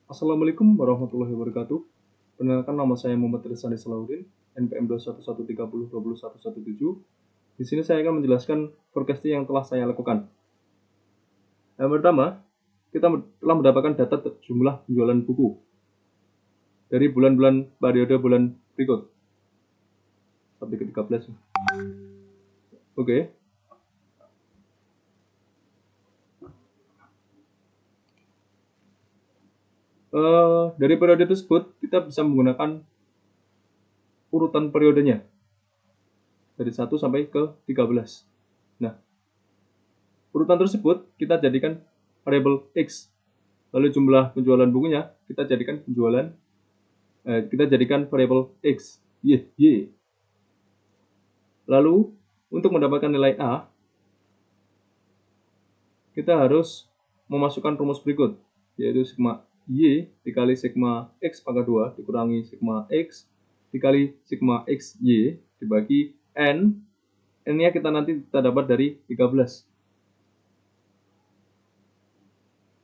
Assalamualaikum warahmatullahi wabarakatuh. Perkenalkan, nama saya Muhammad Rizani Salahuddin, NPM 21130201117. Di sini saya akan menjelaskan forecasting yang telah saya lakukan. Yang pertama, kita telah mendapatkan data jumlah penjualan buku dari bulan-bulan periode bulan berikut sampai ke 13. Oke. Dari periode tersebut kita bisa menggunakan urutan periodenya dari 1 sampai ke 13. Nah, urutan tersebut kita jadikan variabel X. Lalu jumlah penjualan bukunya kita jadikan variabel X, Y. Lalu untuk mendapatkan nilai A, kita harus memasukkan rumus berikut, yaitu sigma Y dikali sigma X pangkat 2 dikurangi sigma X dikali sigma X Y dibagi N. N-nya kita dapat dari 13.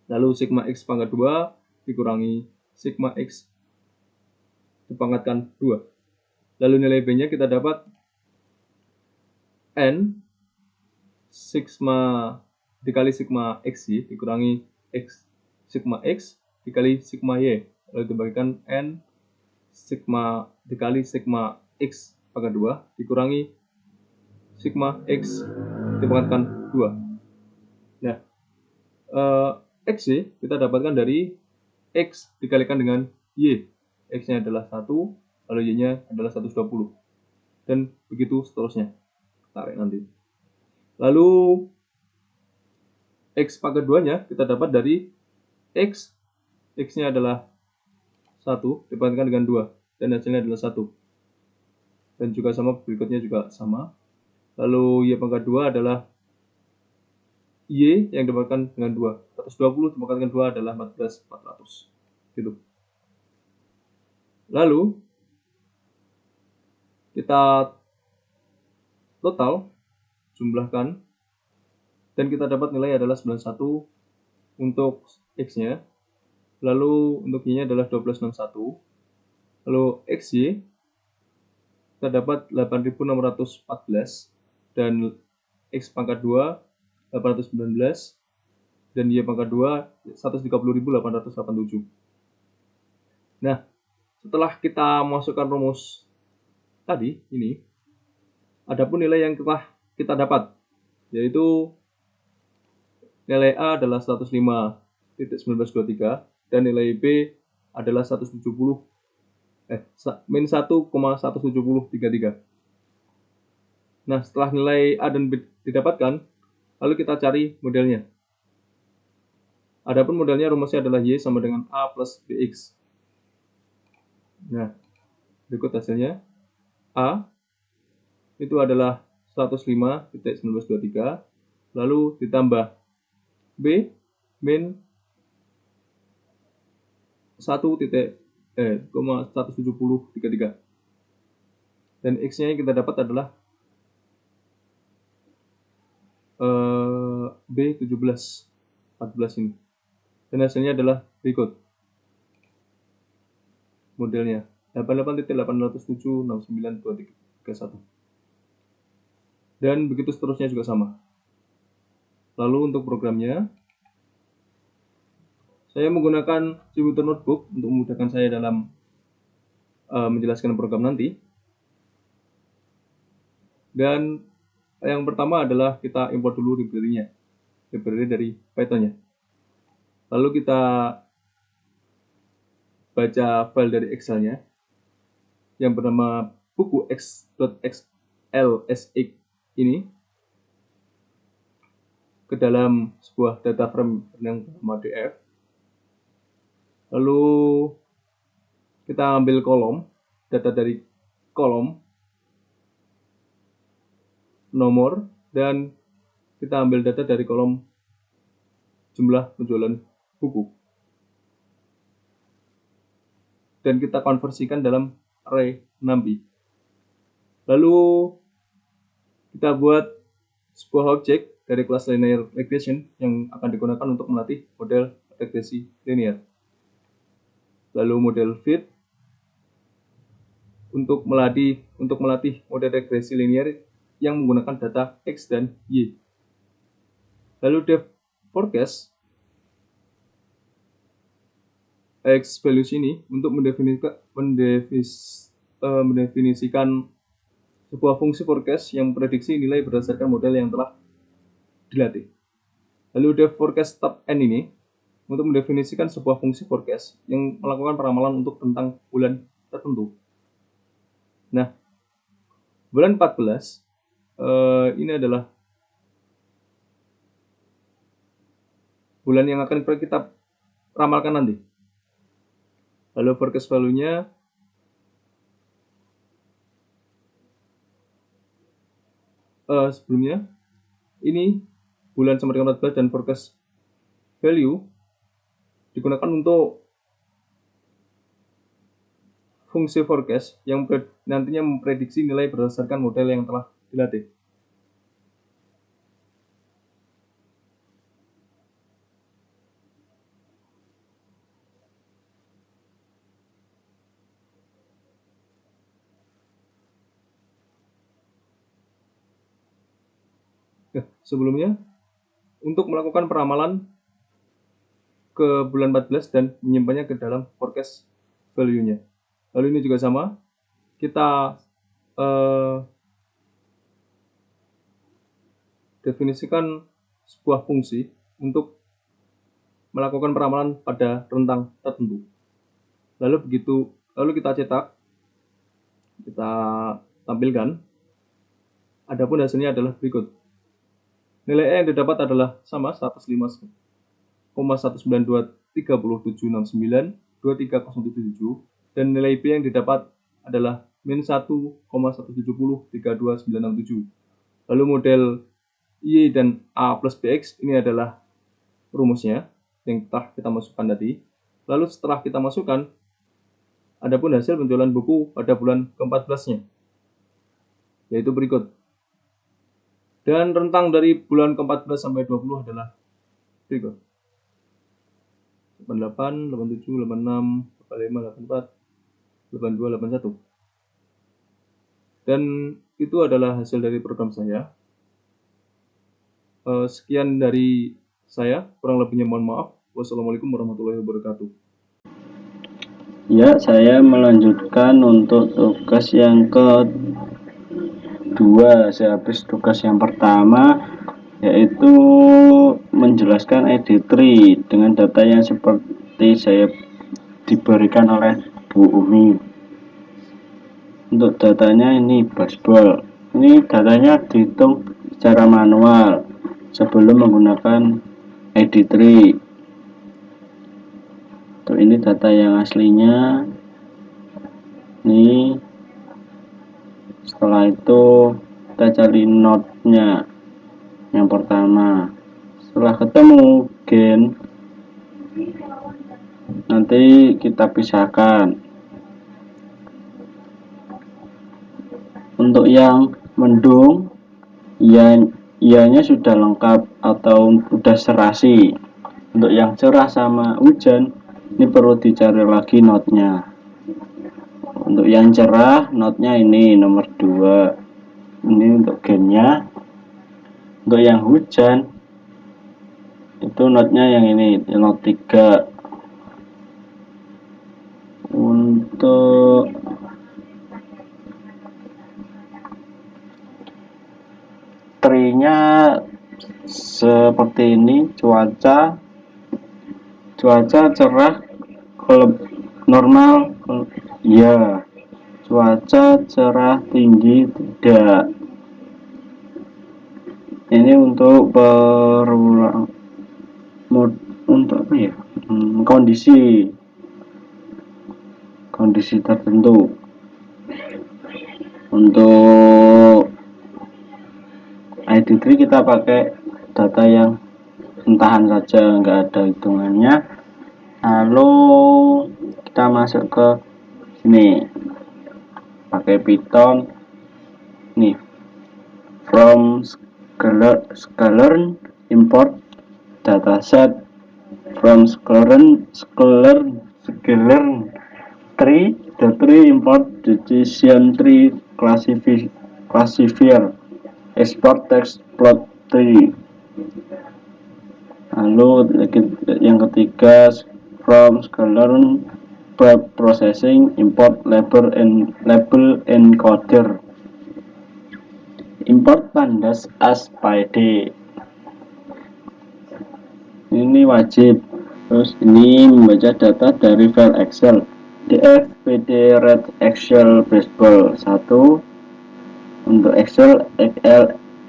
Lalu sigma X pangkat 2 dikurangi sigma X dipangkatkan 2. Lalu nilai B-nya kita dapat N sigma dikali sigma XY dikurangi sigma X dikali sigma Y, lalu dibagikan N sigma dikali sigma X pangkat 2 dikurangi sigma X dipangkatkan 2. Nah, X kita dapatkan dari X dikalikan dengan Y. X-nya adalah 1, lalu Y-nya adalah 120. Dan begitu seterusnya. Tarik nanti. Lalu X pangkat 2-nya kita dapat dari X. X-nya adalah 1 dibandingkan dengan 2. Dan hasilnya adalah 1. Dan juga sama, berikutnya juga sama. Lalu Y pangkat 2 adalah Y yang dibandingkan dengan 2. 120 dibandingkan dengan 2 adalah 14.400. Gitu. Lalu kita total, jumlahkan, dan kita dapat nilai adalah 91 untuk X-nya. Lalu untuk Y-nya adalah 1261. Lalu XY kita dapat 8614 dan X pangkat 2 819 dan Y pangkat 2 130.887. Nah, setelah kita masukkan rumus tadi ini, adapun nilai yang telah kita dapat, yaitu nilai A adalah 105.1923 dan nilai B adalah 170.17033. Nah, setelah nilai A dan B didapatkan, lalu kita cari modelnya. Adapun modelnya rumusnya adalah Y sama dengan A plus BX. Nah, berikut hasilnya. A itu adalah 105.1923, lalu ditambah B min 1,17033. Dan X-nya yang kita dapat adalah B17, 14 ini. Dan hasilnya adalah berikut. Modelnya 88.807.692331. Dan begitu seterusnya juga sama. Lalu untuk programnya, saya menggunakan Jupyter Notebook untuk memudahkan saya dalam menjelaskan program nanti. Dan yang pertama adalah kita import dulu library dari Python-nya. Lalu kita baca file dari Excel-nya yang bernama buku x.xlsx ini ke dalam sebuah data frame yang bernama df. Lalu kita ambil data dari kolom nomor, dan kita ambil data dari kolom jumlah penjualan buku. Dan kita konversikan dalam array NumPy. Lalu kita buat sebuah objek dari kelas linear regression yang akan digunakan untuk melatih model regresi linear. lalu model fit untuk melatih model regresi linear yang menggunakan data X dan Y. Lalu dev forecast X values ini untuk mendefinisikan sebuah fungsi forecast yang memprediksi nilai berdasarkan model yang telah dilatih. Lalu dev forecast tab N ini untuk mendefinisikan sebuah fungsi forecast yang melakukan peramalan untuk tentang bulan tertentu. Nah, bulan 14 ini adalah bulan yang akan kita ramalkan nanti. Lalu forecast value-nya sebelumnya ini bulan sampai dengan 14 dan forecast value digunakan untuk fungsi forecast yang nantinya memprediksi nilai berdasarkan model yang telah dilatih. Sebelumnya, untuk melakukan peramalan ke bulan 14 dan menyimpannya ke dalam forecast value-nya. Lalu ini juga sama, kita definisikan sebuah fungsi untuk melakukan peramalan pada rentang tertentu. Lalu kita cetak, kita tampilkan. Adapun hasilnya adalah berikut. Nilai E yang didapat adalah sama 105,192,3769,23077 dan nilai B yang didapat adalah min 1,170,32,967. Lalu model Y dan A plus BX ini adalah rumusnya yang telah kita masukkan tadi. Lalu setelah kita masukkan, adapun hasil penjualan buku pada bulan ke-14-nya, yaitu berikut. Dan rentang dari bulan ke-14 sampai 20 adalah berikut. 88, 87, 86, 85, 84, 82, 81. Dan itu adalah hasil dari program saya. Sekian dari saya, kurang lebihnya mohon maaf. Wassalamualaikum warahmatullahi wabarakatuh. Ya, saya melanjutkan untuk tugas yang kedua sehabis tugas yang pertama, yaitu menjelaskan ID3 dengan data yang seperti saya diberikan oleh Bu Umi. Untuk datanya ini baseball. Ini datanya dihitung secara manual sebelum menggunakan ID3. Tuh, ini data yang aslinya. Ini setelah itu kita cari node-nya yang pertama. Setelah ketemu gen, nanti kita pisahkan. Untuk yang mendung, ianya sudah lengkap atau sudah serasi. Untuk yang cerah sama hujan, ini perlu dicari lagi node-nya. Untuk yang cerah, node-nya ini nomor 2. Ini untuk gennya. Untuk yang hujan, itu node-nya yang ini, node 3. Untuk tree-nya seperti ini, cuaca cerah, normal, ya. Cuaca cerah, tinggi, tidak. Ini untuk berulang untuk apa ya? Kondisi tertentu. Untuk ID3 kita pakai data yang entahan saja, nggak ada hitungannya. Lalu kita masuk ke sini pakai Python nih, from sklearn import dataset from sklearn learn tree, the tree import decision tree classifier export text plot tree. Lalu yang ketiga from learn processing import label encoder, import pandas as pid, ini wajib. Terus ini membaca data dari file Excel df pd red excel baseball 1 untuk Excel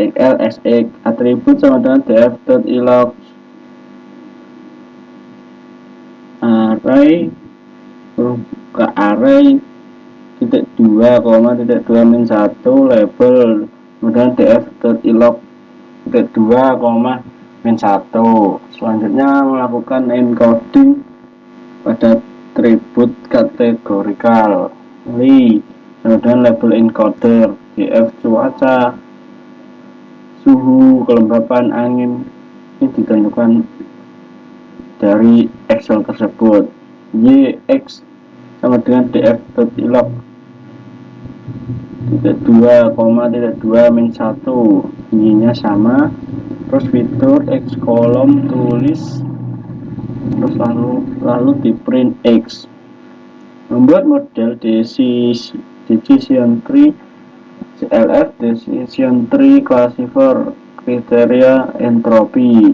xlsx atribut sama dengan df.ilog array ke array titik 2, titik 2 min 1 label kemudian df.ilog titik 2, min 1. Selanjutnya melakukan encoding pada atribut kategorikal kemudian label encoder df cuaca, suhu, kelembapan angin ini ditentukan dari Excel tersebut. Yx sama dengan df.ilog titik 2, titik 2 min 1, y-nya sama. Terus fitur x kolom tulis, terus lalu di print x. Membuat model decision tree CLF decision tree classifier kriteria entropi.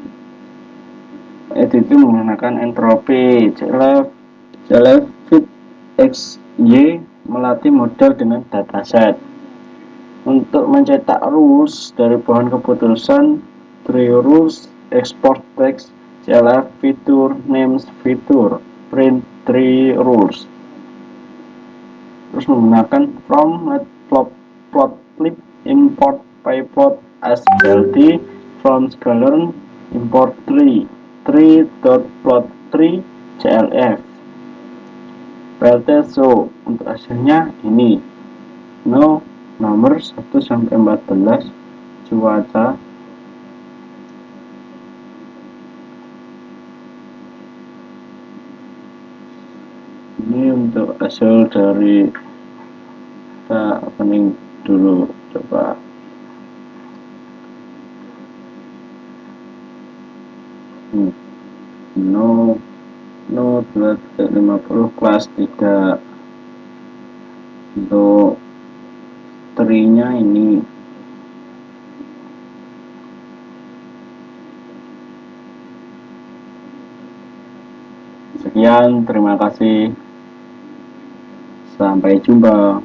Itu menggunakan entropi. CLF fit x y melatih model dengan dataset. Untuk mencetak rules dari bahan keputusan, tree rules, export text, CLF fitur, names fitur, print tree rules. Terus menggunakan from matplotlib import pyplot as LT from learn import tree.plot tree CLF. PLT so untuk hasilnya ini nomor 1 sampai 14 cuaca. Ini untuk hasil dari kita opening dulu, coba no 250 kelas 3 untuk tree-nya ini. Sekian, terima kasih, sampai jumpa.